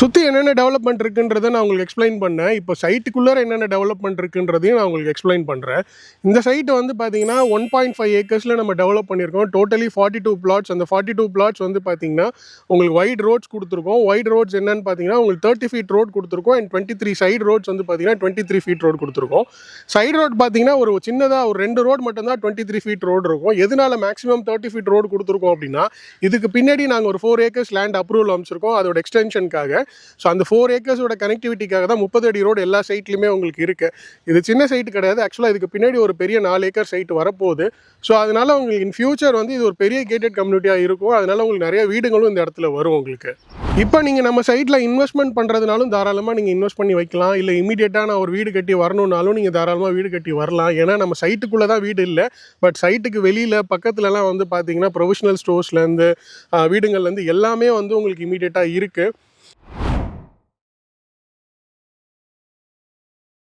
சுற்றி என்னென்ன டெவலப்மெண்ட் இருக்குன்றதை நான் உங்களுக்கு எக்ஸ்பிளைன் பண்ணேன். இப்போ சைட்டுக்குள்ளே என்னென்ன டெவலப்மெண்ட் இருக்குன்றதையும் நான் உங்களுக்கு எக்ஸ்பிளைன் பண்ணுறேன். இந்த சைட்டு வந்து பார்த்தீங்கன்னா 1.5 ஏக்கர்ஸில் நம்ம டெவலப் பண்ணியிருக்கோம். Totally 42 plots. அந்த 42 பிளாட்ஸ் வந்து பார்த்தீங்கன்னா உங்களுக்கு வைட் ரோட்ஸ் கொடுத்துருக்கோம். வைட் ரோட்ஸ் என்னன்னு பார்த்தீங்கன்னா உங்களுக்கு 30 ஃபீட் ரோட் கொடுத்துருக்கோம். அண்ட் 23 சைடு ரோட்ஸ் வந்து பார்த்தீங்கன்னா 23 ஃபீட் ரோட் கொடுத்துருக்கோம். சைடு ரோட் பார்த்தீங்கன்னா ஒரு சின்னதாக ஒரு 2 ரோடு மட்டும்தான் 23 ஃபீட் ரோடு இருக்கும். எதனால மேக்ஸிமம் 30 ஃபீட் ரோடு கொடுத்துருக்கோம் அப்படின்னா, இதுக்கு பின்னாடி நாங்கள் ஒரு 4 ஏக்கர்ஸ் லேண்ட் அப்ரூவல் அமைச்சிருக்கோம் அதோட எக்ஸ்டென்ஷனுக்காக. ஸோ அந்த 4 ஏக்கர்ஸோட கனெக்டிவிட்டிக்காக தான் 30 அடி ரோடு எல்லா சைட்லையுமே உங்களுக்கு இருக்குது. இது சின்ன சைட்டு கிடையாது. ஆக்சுவலாக இதுக்கு பின்னாடி ஒரு பெரிய 4 ஏக்கர் சைட்டு வரப்போகுது. ஸோ அதனால் உங்களுக்கு இன் ஃபியூச்சர் வந்து இது ஒரு பெரிய கேட்டட் கம்யூனிட்டியாக இருக்கும். அதனால் உங்களுக்கு நிறைய வீடுகளும் இந்த இடத்துல வரும் உங்களுக்கு. இப்போ நீங்கள் நம்ம சைட்டில் இன்வெஸ்ட்மெண்ட் பண்ணுறதுனாலும் தாராளமாக நீங்கள் இன்வெஸ்ட் பண்ணி வைக்கலாம். இல்லை இமீடியட்டாக நான் ஒரு வீடு கட்டி வரணுன்னாலும் நீங்கள் தாராளமாக வீடு கட்டி வரலாம். ஏன்னா நம்ம சைட்டுக்குள்ளே தான் வீடு இல்லை. பட் சைட்டுக்கு வெளியில் பக்கத்துலலாம் வந்து பார்த்தீங்கன்னா ப்ரொஃபஷனல் ஸ்டோர்ஸ்லேருந்து வீடுங்கள்லேருந்து எல்லாமே வந்து உங்களுக்கு இமீடியட்டாக இருக்குது.